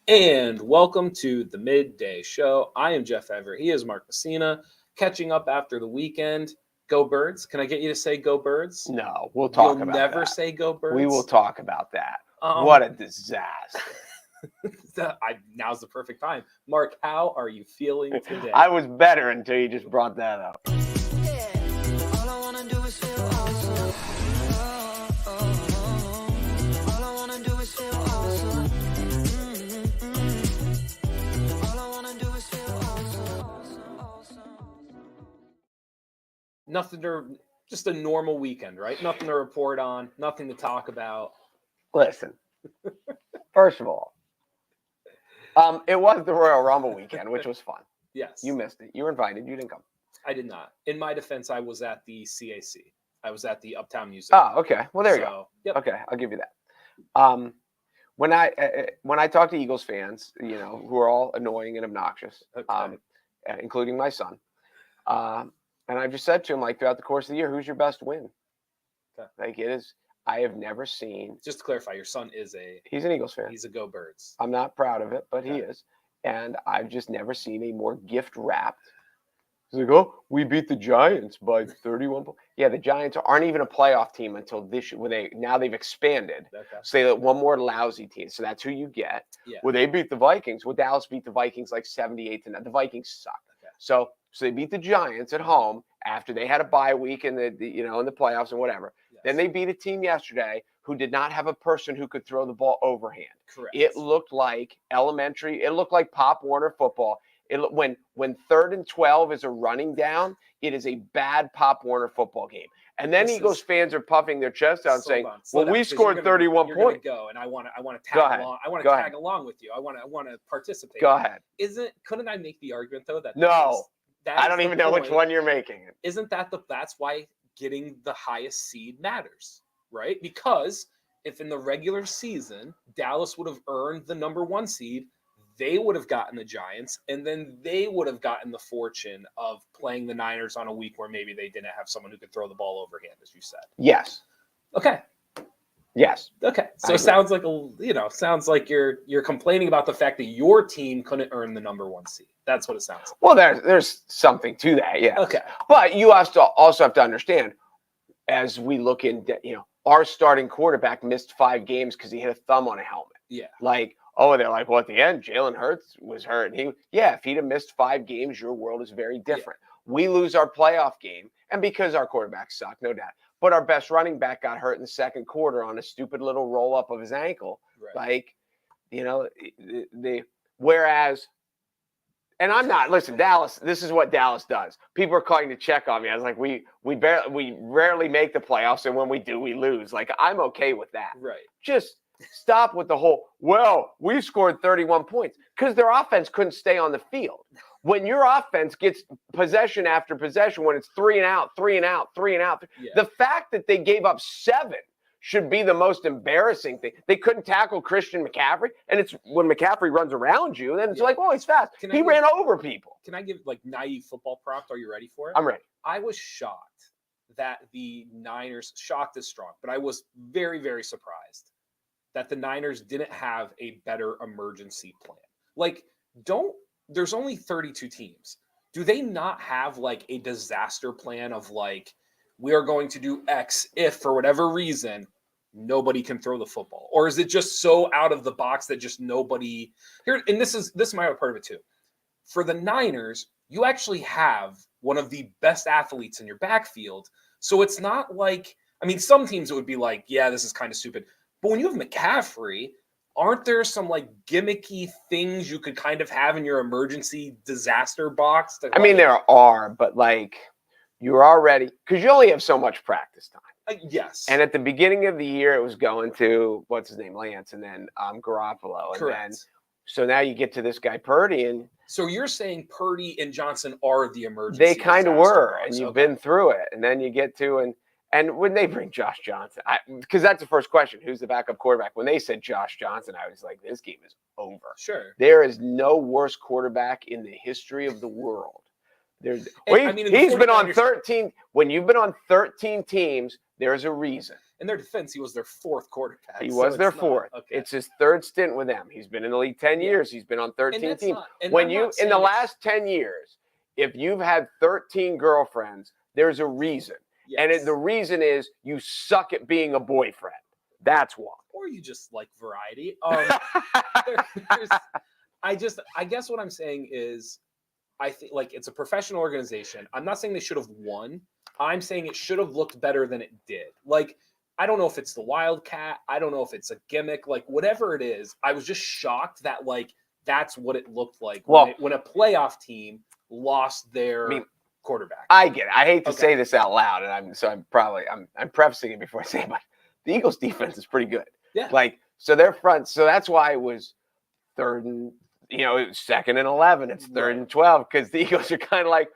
And welcome to the Midday Show. I am Jeff Everett. He is Mark Messina. Catching up after the weekend. Go Birds. Can I get you to say Go Birds? No, we'll talk about that. You'll never say Go Birds? We will talk about that. What a disaster. Now's the perfect time. Mark, how are you feeling today? I was better until you just brought that up. Just a normal weekend, right? Nothing to report on, nothing to talk about. Listen, first of all, it was the Royal Rumble weekend, which was fun. Yes. You missed it. You were invited. You didn't come. I did not. In my defense, I was at the CAC. I was at the Uptown Music. Oh, okay. Well, there you go. Yep. Okay, I'll give you that. When I talk to Eagles fans, who are all annoying and obnoxious, Okay. Including my son, and I've just said to him, like, throughout the course of the year, who's your best win? Okay. Like, it is. I have never seen. Just to clarify, your son is He's an Eagles fan. He's a Go Birds. I'm not proud of it, but Okay. he is. And I've just never seen a more gift wrapped. He's like, oh, we beat the Giants by 31 points. Yeah, the Giants aren't even a playoff team until this year. Now they've expanded. Okay. So they let one more lousy team. So that's who you get. Yeah. Well, they beat the Vikings. Well, Dallas beat the Vikings like 78-9. The Vikings suck. Okay. So they beat the Giants at home after they had a bye week in the in the playoffs and whatever. Yes. Then they beat a team yesterday who did not have a person who could throw the ball overhand. Correct. It looked like elementary. It looked like Pop Warner football. When 3rd and 12 is a running down, it is a bad Pop Warner football game. And then Eagles fans are puffing their chest out and saying, "Well, we scored 31 points." Go, and I want to tag along. I want to tag along with you. I want to participate. Go ahead. Couldn't I make the argument though that no? I don't is even the know point. which one you're making. Isn't that's why getting the highest seed matters, right? Because if in the regular season Dallas would have earned the number 1 seed, they would have gotten the Giants, and then they would have gotten the fortune of playing the Niners on a week where maybe they didn't have someone who could throw the ball overhand, as you said. Yes. Okay. Yes. Okay. So it sounds like you're complaining about the fact that your team couldn't earn the number 1 seed. That's what it sounds like. Well, there's something to that, yeah. Okay. But you also have to understand, as we look into, our starting quarterback missed 5 games because he hit a thumb on a helmet. Yeah. Like, they're like, well, at the end, Jalen Hurts was hurt. If he'd have missed 5 games, your world is very different. Yeah. We lose our playoff game, and because our quarterbacks suck, no doubt. But our best running back got hurt in the second quarter on a stupid little roll up of his ankle. Right. Like, whereas, and I'm not, listen, Dallas, this is what Dallas does. People are calling to check on me. I was like, we rarely make the playoffs, and when we do, we lose. Like, I'm okay with that. Right. Just stop with the whole, well, we scored 31 points because their offense couldn't stay on the field. When your offense gets possession after possession, when it's 3 and out, 3 and out, 3 and out, the fact that they gave up 7 should be the most embarrassing thing. They couldn't tackle Christian McCaffrey, and it's when McCaffrey runs around you, then it's like, oh, he's fast. He ran over people. Can I give naive football prompt? Are you ready for it? I'm ready. I was shocked that the Niners, shocked is strong, but I was very, very surprised that the Niners didn't have a better emergency plan. There's only 32 teams. Do they not have a disaster plan of we are going to do X if for whatever reason nobody can throw the football? Or is it just so out of the box that just nobody here? And this is my other part of it too. For the Niners, you actually have one of the best athletes in your backfield. So it's not some teams it would be yeah, this is kind of stupid. But when you have McCaffrey, aren't there some gimmicky things you could kind of have in your emergency disaster box? There are, but you're already, because you only have so much practice time. Yes. And at the beginning of the year, it was going to, what's his name, Lance, and then Garoppolo. And correct. So now you get to this guy Purdy, and so you're saying Purdy and Johnson are the emergency. They kind of were, box. And you've been through it, and then you get to and when they bring Josh Johnson, because that's the first question, who's the backup quarterback? When they said Josh Johnson, I was like, this game is over. Sure. There is no worse quarterback in the history of the world. He's been on 13. When you've been on 13 teams, there's a reason. in their defense, he was their fourth quarterback. He so was their it's not- fourth. Okay. It's his third stint with them. He's been in the league 10 Yeah. years. He's been on 13 that's teams. not- and When I'm you, not in saying the it's- last 10 years, if you've had 13 girlfriends, there's a reason. And Yes. the reason is you suck at being a boyfriend. That's why. or you just like variety. I guess what I'm saying is, I think like it's a professional organization. I'm not saying they should have won. I'm saying it should have looked better than it did. Like, I don't know if it's the Wildcat. I don't know if it's a gimmick. Like, whatever it is, I was just shocked that like that's what it looked like when a playoff team lost their quarterback. I get it. I hate to Okay. say this out loud, and I'm prefacing it before I say it, but the Eagles defense is pretty good. Yeah. Like, so their front, so that's why it was third and, it was 2nd and 11. It's third and 12 because the Eagles are kind of like,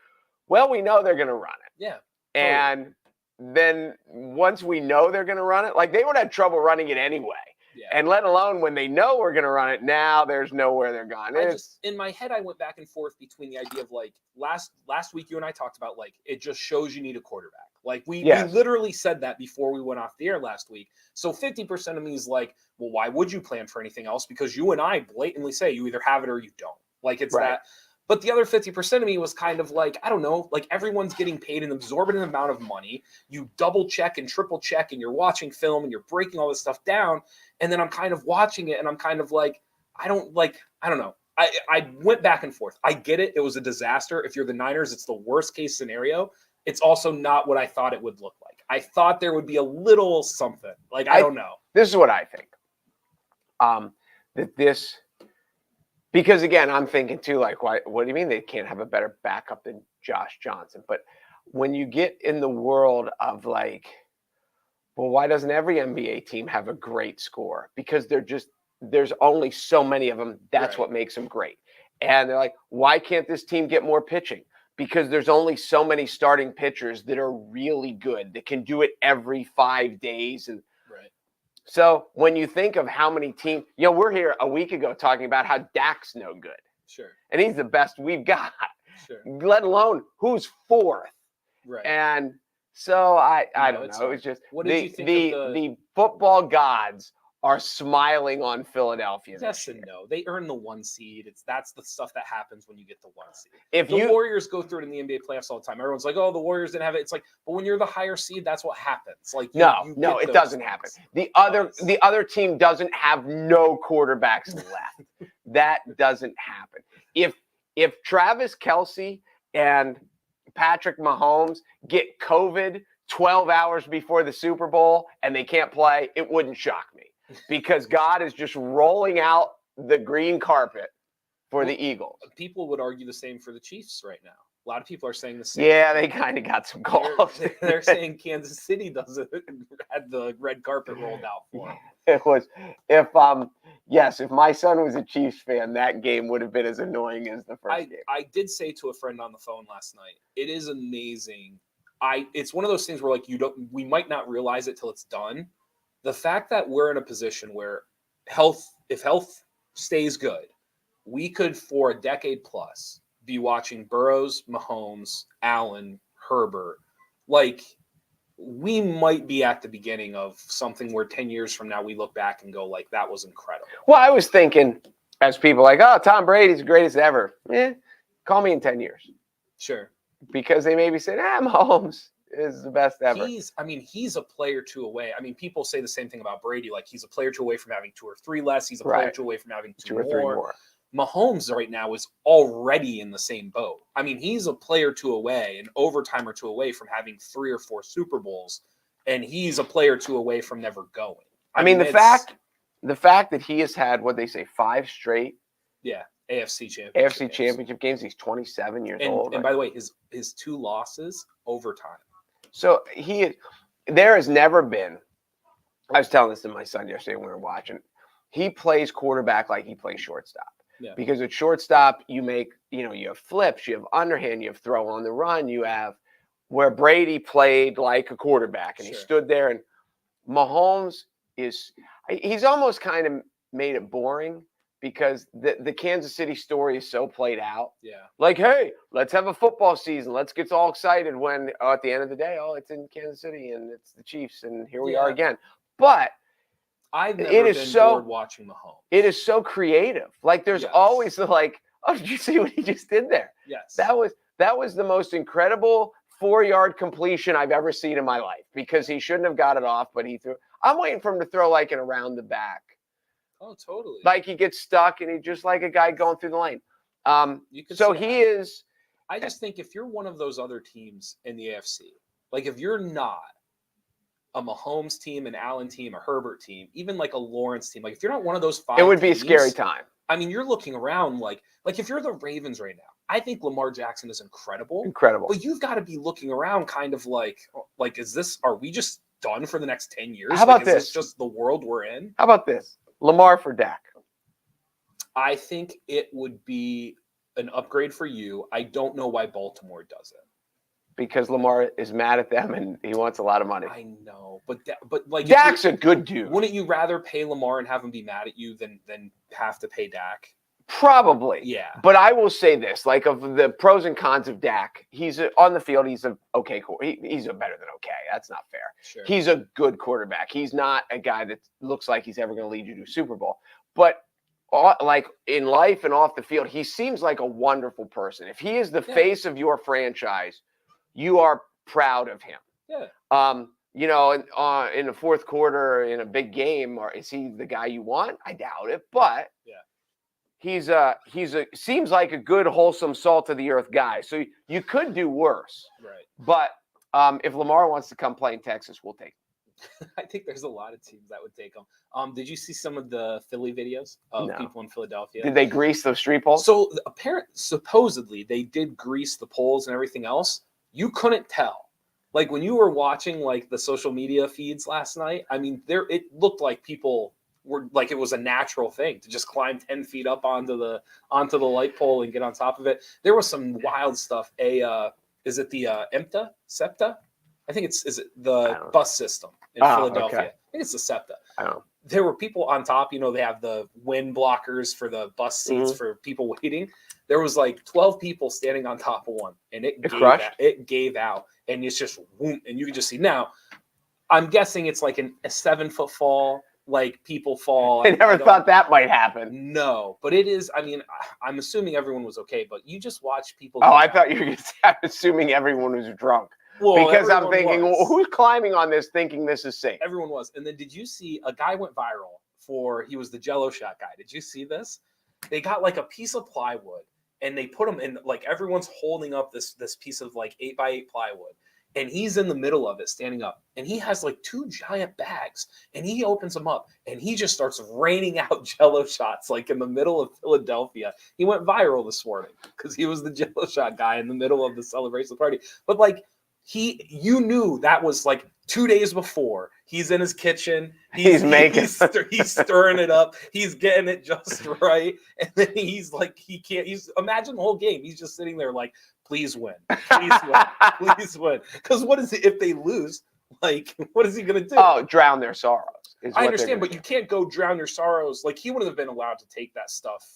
well, we know they're going to run it. Yeah. And then once we know they're going to run it, like they would have trouble running it anyway. Yeah. And let alone when they know we're going to run it, now there's nowhere they're gone. In my head, I went back and forth between the idea of like last week, you and I talked about like it just shows you need a quarterback. Like we literally said that before we went off the air last week. So 50% of me is like, well, why would you plan for anything else? Because you and I blatantly say you either have it or you don't. Like it's that. But the other 50% of me was kind of like, I don't know, like everyone's getting paid an exorbitant amount of money. You double check and triple check and you're watching film and you're breaking all this stuff down. And then I'm kind of watching it and I'm kind of like, I don't know. I went back and forth. I get it. It was a disaster. If you're the Niners, it's the worst case scenario. It's also not what I thought it would look like. I thought there would be a little something. Like, I don't know. This is what I think. Because again, I'm thinking too, like, what do you mean they can't have a better backup than Josh Johnson? But when you get in the world of like, well, why doesn't every NBA team have a great score? Because there's only so many of them. That's what makes them great. And they're like, why can't this team get more pitching? Because there's only so many starting pitchers that are really good, that can do it every 5 days. And so when you think of how many teams, we're here a week ago talking about how Dak's no good. Sure. And he's the best we've got. Sure. Let alone who's fourth. Right. And so I don't know. It was just what did you think of the football gods are smiling on Philadelphia. Yes and no. They earn the 1 seed. That's the stuff that happens when you get the 1 seed. If the Warriors go through it in the NBA playoffs all the time. Everyone's like, "Oh, the Warriors didn't have it." It's like, but when you're the higher seed, that's what happens. Like, no, it doesn't happen. The other team doesn't have no quarterbacks left. That doesn't happen. If Travis Kelce and Patrick Mahomes get COVID 12 hours before the Super Bowl and they can't play, it wouldn't shock me. Because God is just rolling out the green carpet for the Eagles. People would argue the same for the Chiefs right now. A lot of people are saying the same. Yeah, they kind of got some calls. They're saying Kansas City had the red carpet rolled out for them. It was if my son was a Chiefs fan, that game would have been as annoying as the first game. I did say to a friend on the phone last night, it is amazing. It's one of those things where like we might not realize it till it's done. The fact that we're in a position where if health stays good, we could for a decade plus be watching Burrows, Mahomes, Allen, Herbert. Like, we might be at the beginning of something where 10 years from now we look back and go like, that was incredible. Well, I was thinking as people like, oh, Tom Brady's the greatest ever. Call me in 10 years. Sure. Because they maybe said, Mahomes is the best ever. He's a player 2 away. I mean, people say the same thing about Brady. Like, he's a player 2 away from having 2 or 3 less. He's a player 2 away from having 2 or 3 more. Mahomes right now is already in the same boat. I mean, he's a player 2 away, an overtime or 2 away from having 3 or 4 Super Bowls, and he's a player 2 away from never going. I mean, the fact that he has had what they say 5 straight AFC championship games. He's 27 years old. And by the way, his 2 losses overtime. So there has never been. I was telling this to my son yesterday when we were watching. He plays quarterback like he plays shortstop. Yeah. Because at shortstop, you make, you have flips, you have underhand, you have throw on the run, you have where Brady played like a quarterback and he stood there, and Mahomes he's almost kind of made it boring because the Kansas City story is so played out. Yeah. Like, hey, let's have a football season. Let's get all excited when at the end of the day, it's in Kansas City and it's the Chiefs and here we are again. But I've never been bored watching Mahomes. It is so creative. Like there's always like, oh, did you see what he just did there? Yes. That was the most incredible 4-yard completion I've ever seen in my life because he shouldn't have got it off, but he threw. I'm waiting for him to throw like an around the back. Oh, totally. Like he gets stuck and he just like a guy going through the lane. So he is. I just think if you're one of those other teams in the AFC, like if you're not a Mahomes team, an Allen team, a Herbert team, even like a Lawrence team, like if you're not one of those 5 it would be teams, a scary time. I mean, you're looking around like if you're the Ravens right now, I think Lamar Jackson is incredible. Incredible. But you've got to be looking around kind of like are we just done for the next 10 years? How about is this? Just the world we're in? How about this? Lamar for Dak. I think it would be an upgrade for you. I don't know why Baltimore does it. Because Lamar is mad at them and he wants a lot of money. I know, but like Dak's a good dude. Wouldn't you rather pay Lamar and have him be mad at you than have to pay Dak? Probably. Yeah. But I will say this, like of the pros and cons of Dak, on the field, he's a okay. He's a better than okay. That's not fair. Sure. He's a good quarterback. He's not a guy that looks like he's ever going to lead you to a Super Bowl. But like in life and off the field, he seems like a wonderful person. If he is the face of your franchise, you are proud of him. Yeah. You know, in the fourth quarter in a big game, or is he the guy you want? I doubt it, but he's seems like a good, wholesome, salt of the earth guy. So you could do worse. Right. But if Lamar wants to come play in Texas, we'll take him. I think there's a lot of teams that would take him. Did you see some of the Philly videos of people in Philadelphia? Did they grease those street poles? So supposedly they did grease the poles and everything else. You couldn't tell. Like when you were watching like the social media feeds last night, I mean, it looked like people were like it was a natural thing to just climb 10 feet up onto the light pole and get on top of it. There was some wild stuff. Is it the SEPTA? I think is it the bus system in Philadelphia? Okay. I think it's the SEPTA. I don't know. There were people on top, you know, they have the wind blockers for the bus seats for people waiting. There was like 12 people standing on top of one, and it gave out, and it's just whoom, and you can just see. Now, I'm guessing it's like a 7-foot fall, like people fall. I never thought that might happen. No, but it is. I mean, I'm assuming everyone was okay, but you just watch people. Oh, I thought you were going to say, assuming everyone was drunk. Well, because I'm thinking, who's climbing on this thinking this is safe? Everyone was. And then did you see a guy went viral he was the Jello shot guy. Did you see this? They got like a piece of plywood and they put him in, like everyone's holding up this piece of like 8x8 plywood. And he's in the middle of it standing up. And he has like 2 giant bags. And he opens them up and he just starts raining out Jello shots like in the middle of Philadelphia. He went viral this morning because he was the Jello shot guy in the middle of the celebration party. But like, you knew that was like 2 days before. He's in his kitchen. He's stirring it up. He's getting it just right. And then he's like, imagine the whole game. He's just sitting there like, please win. Please win. Please win. Because what is it if they lose? Like, what is he going to do? Oh, drown their sorrows. I understand, but you can't go drown your sorrows. Like, he wouldn't have been allowed to take that stuff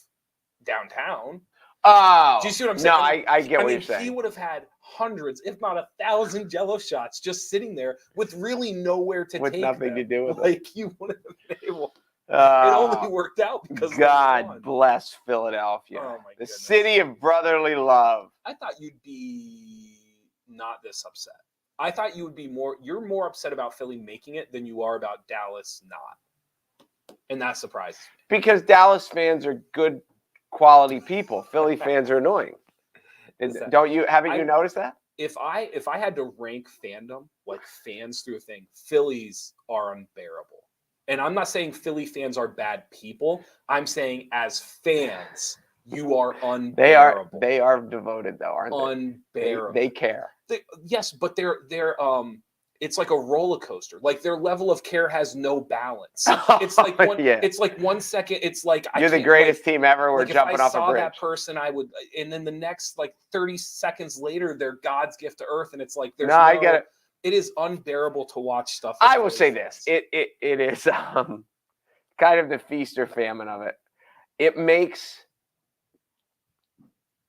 downtown. Oh, do you see what I'm saying? No, I get what you're saying. He would have had hundreds, if not 1,000 Jello shots just sitting there with really nowhere to with take nothing them. to do with it. Like, you wouldn't have been able. It only worked out because God bless Philadelphia, the city of brotherly love. I thought you'd be not this upset. I thought you would be more. You're more upset about Philly making it than you are about Dallas not, and that surprises me. Because Dallas fans are good quality people. Philly fans are annoying. Haven't you noticed that? If I had to rank fandom, like fans through a thing, Phillies are unbearable. And I'm not saying Philly fans are bad people. I'm saying as fans, you are unbearable. They are devoted though, aren't they? Unbearable. They care. Yes, but they're it's like a roller coaster. Like their level of care has no balance. It's like it's like 1 second. It's like you're the greatest team ever. We're jumping off a bridge. If I saw that person, I would, and then the next like 30 seconds later, they're God's gift to earth, and it's like there's I get it. It is unbearable to watch stuff. I will say this: it is kind of the feast or famine of it. it makes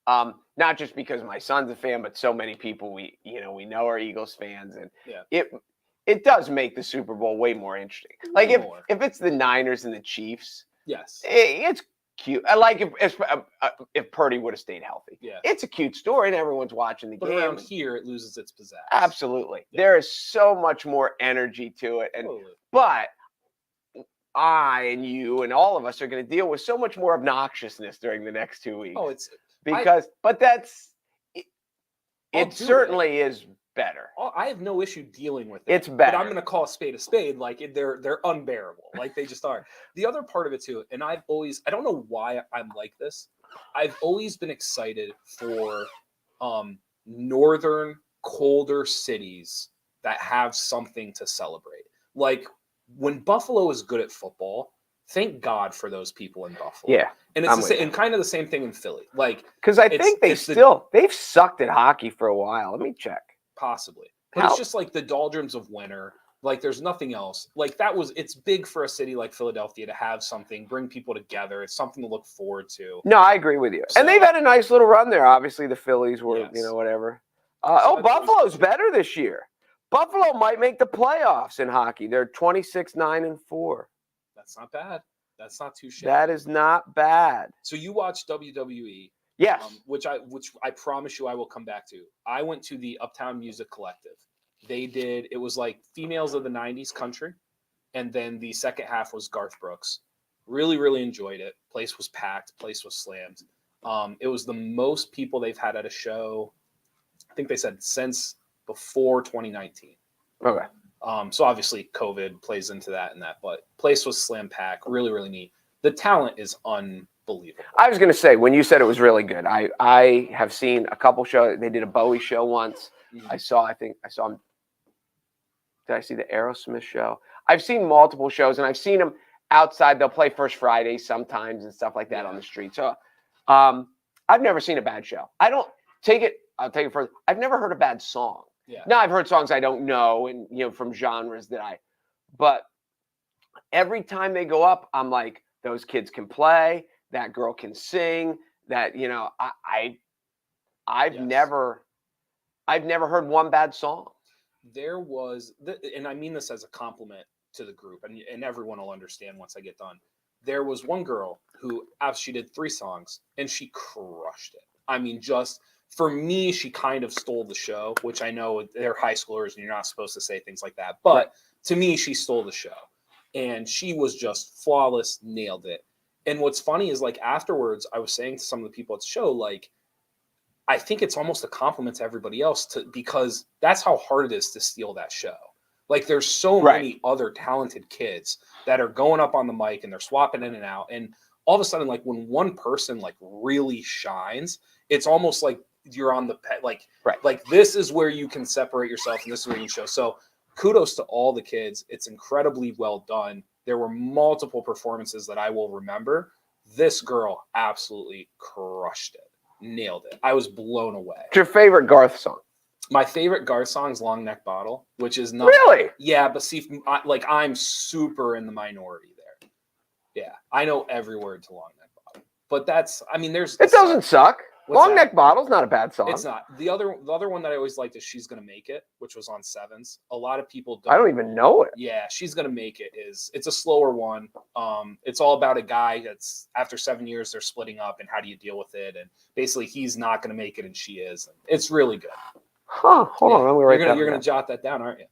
not just because my son's a fan, but so many people we know are Eagles fans, and it does make the Super Bowl way more interesting. Like if it's the Niners and the Chiefs, yes, it's cute. I like if Purdy would have stayed healthy. Yeah, it's a cute story, and everyone's watching the game. Around here, it loses its pizzazz. Absolutely, there is so much more energy to it, and but I and you and all of us are going to deal with so much more obnoxiousness during the next 2 weeks. Oh, it certainly is better. I have no issue dealing with it. It's better. But I'm going to call a spade a spade. Like they're unbearable. Like they just are. The other part of it too, and I don't know why I'm like this. I've always been excited for northern, colder cities that have something to celebrate. Like when Buffalo is good at football, thank God for those people in Buffalo. Yeah. And it's and kind of the same thing in Philly. Like, because I think they've sucked at hockey for a while. Let me check. Possibly. But it's just like the doldrums of winter. Like there's nothing else. Like it's big for a city like Philadelphia to have something, bring people together. It's something to look forward to. No, I agree with you. And they've had a nice little run there. Obviously the Phillies were, whatever. Buffalo's better this year. Buffalo might make the playoffs in hockey. They're 26-9-4. That's not bad. That's not too shabby. That is not bad. So you watch WWE? Yes. Which I promise you I will come back to. I went to the Uptown Music Collective. It was like females of the 90s country. And then the second half was Garth Brooks. Really, really enjoyed it. Place was packed. Place was slammed. It was the most people they've had at a show, I think they said since before 2019. Okay. So obviously COVID plays into that, but place was slam packed, really, really neat. The talent is unbelievable. I was going to say, when you said it was really good, I have seen a couple shows. They did a Bowie show once. Mm-hmm. I saw him. Did I see the Aerosmith show? I've seen multiple shows, and I've seen them outside. They'll play First Friday sometimes and stuff like that on the street. So I've never seen a bad show. I'll take it further. I've never heard a bad song. Yeah. Now I've heard songs I don't know, and from genres but every time they go up, I'm like, those kids can play, that girl can sing, that I've never heard one bad song. There was, and I mean this as a compliment to the group, and everyone will understand once I get done. There was one girl who she did 3 songs, and she crushed it. I mean, just. For me, she kind of stole the show, which I know they're high schoolers and you're not supposed to say things like that. But to me, she stole the show. And she was just flawless, nailed it. And what's funny is, like, afterwards, I was saying to some of the people at the show, like, I think it's almost a compliment to everybody else because that's how hard it is to steal that show. Like, there's so many other talented kids that are going up on the mic and they're swapping in and out. And all of a sudden, like, when one person, like, really shines, it's almost like you're on the like this is where you can separate yourself and this is where you can show. So kudos to all the kids. It's incredibly well done. There were multiple performances that I will remember. This girl absolutely crushed it, nailed it. I was blown away. What's your favorite Garth song? My favorite Garth song is Long Neck Bottle, which is not really. Yeah, but see, I'm super in the minority there. Yeah, I know every word to Long Neck Bottle, but it doesn't suck. Long Neck Bottle's not a bad song. It's not. The other one that I always liked is She's Gonna Make It, which was on Sevens. A lot of people I don't even know it. Yeah, She's Gonna Make It it's a slower one. It's all about a guy that's after 7 years they're splitting up and how do you deal with it? And basically he's not gonna make it and she is. And it's really good. Huh. Hold on, you're gonna jot that down, aren't you?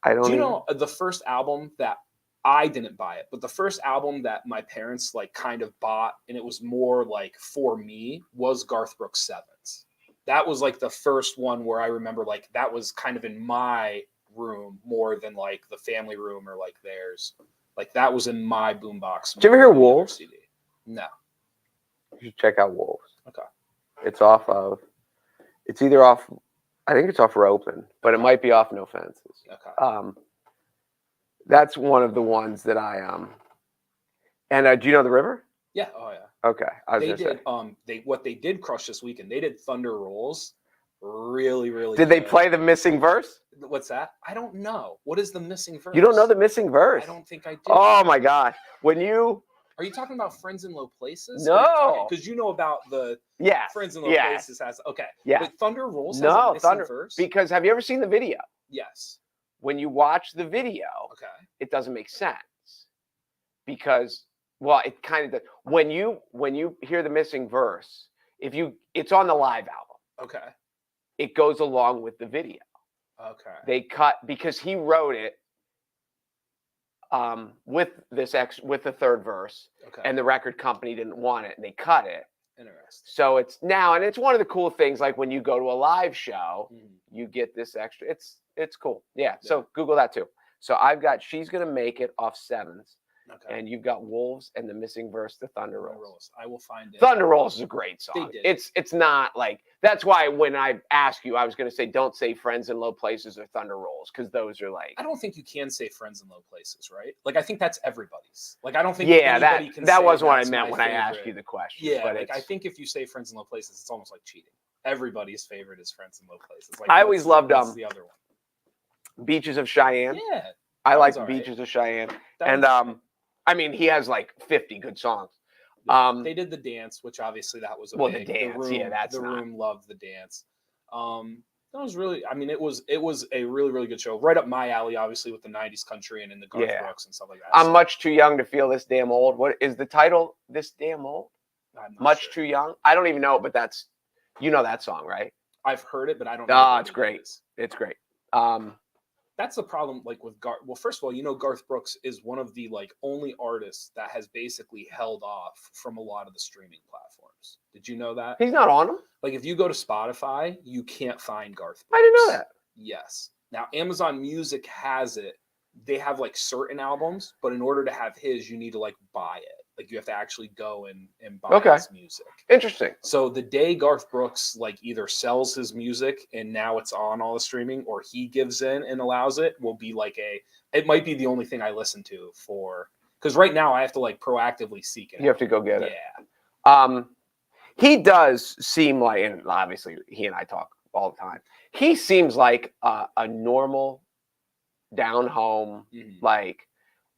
Do you know the first album that I didn't buy it, but the first album that my parents like kind of bought, and it was more like for me, was Garth Brooks' Sevens. That was like the first one where I remember like that was kind of in my room more than like the family room or like theirs. Like that was in my boombox. Did you ever hear Wolves? CD. No. You should check out Wolves. Okay. It's either off, I think it's off Ropin', but it might be off No Fences. Okay. That's one of the ones that and do you know The River? Yeah. Oh yeah. Okay. What they did crush this weekend. They did Thunder Rolls. Really, really. Did they play the missing verse? What's that? I don't know. What is the missing verse? You don't know the missing verse? I don't think I do. Oh my God. Are you talking about Friends in Low Places? No. Because you know about the Yes. Friends in Low Places has okay. Yeah. But Thunder Rolls has No, a missing Thunder. verse? Because have you ever seen the video? Yes. When you watch the video, Okay. it doesn't make sense. Because, well, it kind of does. When you hear the missing verse, it's on the live album. Okay. It goes along with the video. Okay. They cut because he wrote it with the third verse, Okay. and the record company didn't want it, and they cut it. Interesting. So it's now, and it's one of the cool things. Like when you go to a live show, you get this extra. It's cool. Yeah. So Google that too. So I've got She's Gonna Make It off Sevens. Okay. And you've got Wolves and the missing verse to Thunder Rolls. I will find it. Thunder Rolls is a great song. They did. It's not like, that's why when I ask you, I was going to say, don't say Friends in Low Places or Thunder Rolls, because those are like. I don't think you can say Friends in Low Places, right? Like, I think that's everybody's. Like, I don't think anybody can that say wasn't what I that's meant my when I favorite. asked you the question. Yeah, but like I think if you say Friends in Low Places, it's almost like cheating. Everybody's favorite is Friends in Low Places. Like, I always loved the other one. Beaches of Cheyenne. Yeah, I like right. Beaches of Cheyenne, That and was I mean, he has like 50 good songs. They did the dance, which obviously that was the dance. The room loved the dance. That was really, I mean, it was a really, really good show. Right up my alley, obviously, with the 90s country and in the Garth Brooks and stuff like that. I'm much too young to feel this damn old. What is the title? This damn old? Much too young? I don't even know, but that's, you know that song, right? I've heard it, but I don't know. Oh, it's great. It's great. That's the problem, like with Garth. Well, first of all, you know, Garth Brooks is one of the like only artists that has basically held off from a lot of the streaming platforms. Did you know that? He's not on them? Like if you go to Spotify, you can't find Garth Brooks. I didn't know that. Yes. Now Amazon Music has it. They have like certain albums, but in order to have his, you need to like buy it. Like you have to actually go and buy his music. Interesting. So the day Garth Brooks like either sells his music and now it's on all the streaming, or he gives in and allows it, will be like it might be the only thing I listen to because right now I have to like proactively seek it. You have to go get it. Yeah. He does seem like, and obviously he and I talk all the time. He seems like a normal, down home, like.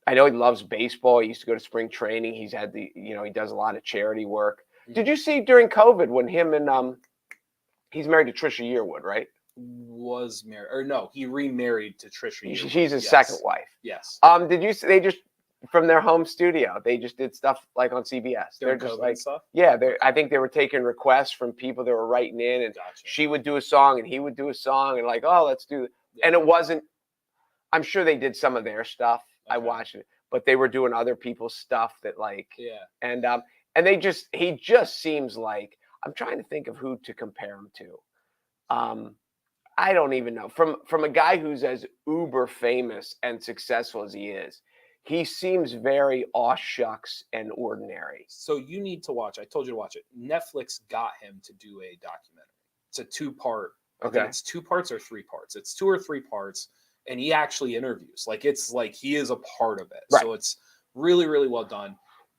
I know he loves baseball. He used to go to spring training. He's had he does a lot of charity work. Did you see during COVID when him and he's married to Trisha Yearwood, right? Was married, or no, he remarried to Trisha Yearwood. She's his second wife. Yes. Did you see they just from their home studio, they just did stuff like on CBS. They're just like stuff? Yeah, I think they were taking requests from people that were writing in, and she would do a song and he would do a song, and like, oh, let's do it. Yeah. And it wasn't, I'm sure they did some of their stuff. I watched it, but they were doing other people's stuff that like, and he just seems like, I'm trying to think of who to compare him to. I don't even know. From a guy who's as uber famous and successful as he is, he seems very aw shucks and ordinary. So you need to watch. I told you to watch it. Netflix got him to do a documentary. It's a 2-part. Okay. I think it's 2 parts or 3 parts. It's 2 or 3 parts. And he actually interviews. Like it's like he is a part of it. Right. So it's really, really well done.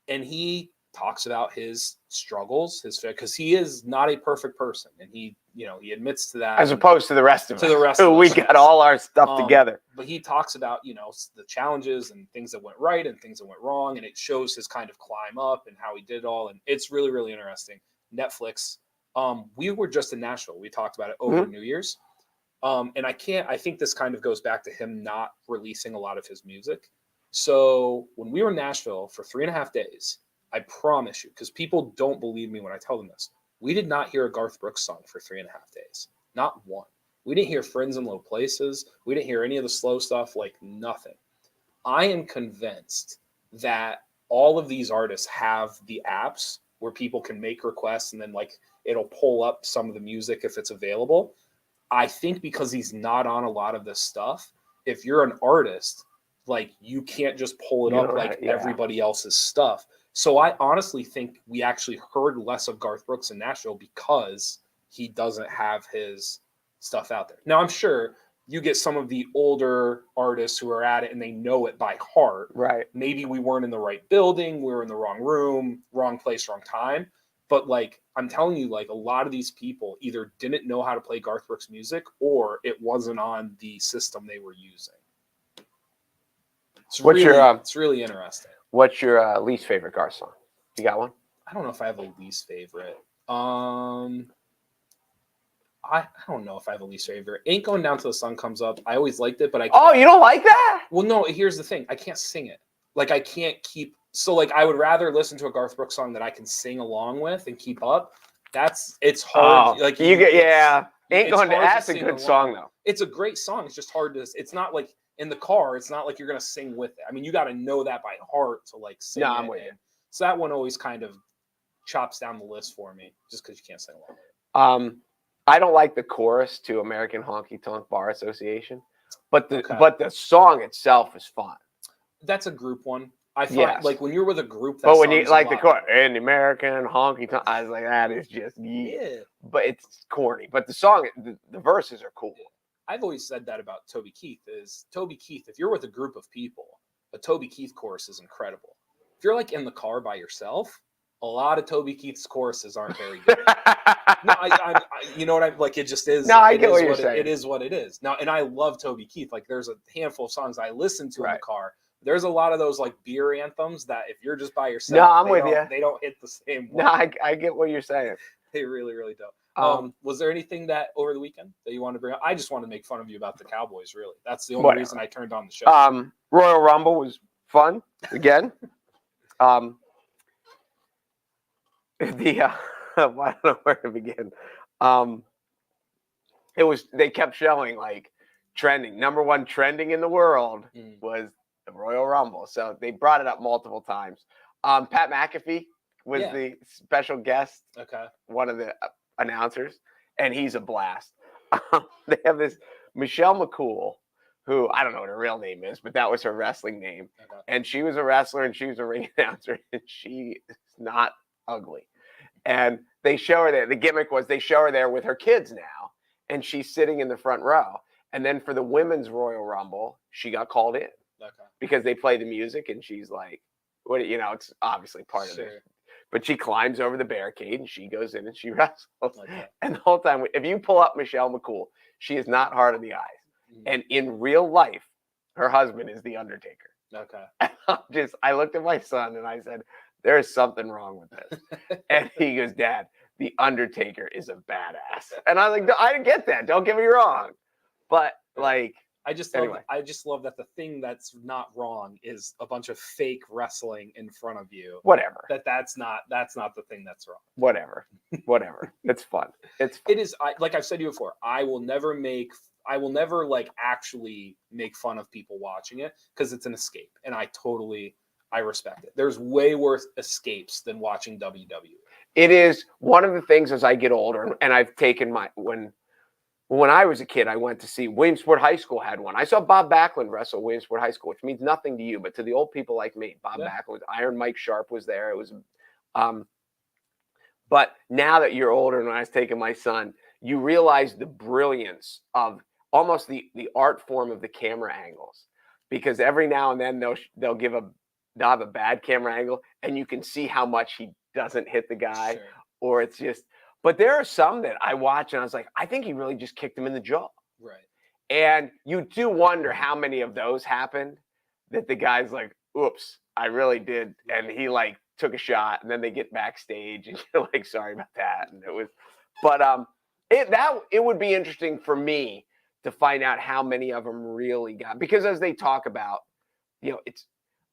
And he talks about his struggles, because he is not a perfect person. And he admits to that. As opposed to the rest of us. To the rest of us. We got all our stuff together. But he talks about, the challenges and things that went right and things that went wrong. And it shows his kind of climb up and how he did it all. And it's really, really interesting. Netflix. We were just in Nashville. We talked about it over New Year's. And I think this kind of goes back to him not releasing a lot of his music. So when we were in Nashville for 3.5 days, I promise you, because people don't believe me when I tell them this, we did not hear a Garth Brooks song for 3.5 days. Not one. We didn't hear Friends in Low Places. We didn't hear any of the slow stuff, like nothing. I am convinced that all of these artists have the apps where people can make requests and then like it'll pull up some of the music if it's available. I think because he's not on a lot of this stuff, if you're an artist, like you can't just pull it up like everybody else's stuff. So I honestly think we actually heard less of Garth Brooks in Nashville because he doesn't have his stuff out there. Now, I'm sure you get some of the older artists who are at it and they know it by heart. Right. Maybe we weren't in the right building. We were in the wrong room, wrong place, wrong time. But like, I'm telling you, like a lot of these people either didn't know how to play Garth Brooks music or it wasn't on the system they were using. It's really interesting. What's your least favorite Garth song? You got one? I don't know if I have a least favorite. I don't know if I have a least favorite. Ain't Going Down Till the Sun Comes Up. I always liked it, but I can't. Oh, you don't like that? Well, no, here's the thing. I can't sing it. Like, I can't keep. So, like, I would rather listen to a Garth Brooks song that I can sing along with and keep up. It's hard. Oh, Like, you get, yeah. it's Ain't Going to, hard to that's a sing good along. song, though. It's a great song. It's just hard to, it's not like in the car, it's not like you're going to sing with it. I mean, you got to know that by heart to, like, sing No, it. I'm with you. So that one always kind of chops down the list for me just because you can't sing along with it. I don't like the chorus to American Honky Tonk Bar Association, but the song itself is fun. That's a group one. I find like when you're with a group, that but when you like the chorus, better. in the American Honky Tonk, I was like, that is just yeah. But it's corny. But the song, the verses are cool. I've always said that about Toby Keith. Is Toby Keith? If you're with a group of people, a Toby Keith chorus is incredible. If you're like in the car by yourself, a lot of Toby Keith's choruses aren't very good. No, I you know what I'm like. It just is. No, I get what you're saying. It is what it is. Now, and I love Toby Keith. Like, there's a handful of songs I listen to in the car. There's a lot of those like beer anthems that if you're just by yourself, no, I'm with you. They don't hit the same way. No, I get what you're saying. They really, really don't. Was there anything that over the weekend that you wanted to bring up? I just wanted to make fun of you about the Cowboys. Really, that's the only reason I turned on the show. Royal Rumble was fun again. I don't know where to begin. They kept showing like trending. Number one trending in the world was the Royal Rumble. So they brought it up multiple times. Pat McAfee was the special guest. Okay. One of the announcers, and he's a blast. They have this Michelle McCool, who I don't know what her real name is, but that was her wrestling name. Okay. And she was a wrestler and she was a ring announcer, and she is not ugly. And they show her there. The gimmick was they show her there with her kids now, and she's sitting in the front row. And then for the women's Royal Rumble, she got called in because they play the music, and she's like, "What? It's obviously part of it." But she climbs over the barricade and she goes in and she wrestles. And the whole time, if you pull up Michelle McCool, she is not hard on the eyes. And in real life, her husband is the Undertaker. Okay. I looked at my son and I said, there is something wrong with this. And he goes, Dad, the Undertaker is a badass. And I was like, I didn't get that. Don't get me wrong. But like, I just love that the thing that's not wrong is a bunch of fake wrestling in front of you. Whatever. That's not the thing that's wrong. Whatever. It's fun. It is. Like I've said to you before, I will never like actually make fun of people watching it because it's an escape, and I respect it. There's way worse escapes than watching WWE. It is one of the things as I get older, and I've taken when I was a kid, I went to see Williamsport High School had one. I saw Bob Backlund wrestle Williamsport High School, which means nothing to you, but to the old people like me, Bob Backlund, Iron Mike Sharp was there. It was, but now that you're older, and when I was taking my son, you realize the brilliance of almost the art form of the camera angles, because every now and then they'll have a bad camera angle, and you can see how much he doesn't hit the guy, or it's just. But there are some that I watch and I was like, I think he really just kicked him in the jaw. Right. And you do wonder how many of those happened that the guy's like, oops, I really did. And he like took a shot, and then they get backstage and you're like, sorry about that. And it was, but it would be interesting for me to find out how many of them really got, because as they talk about,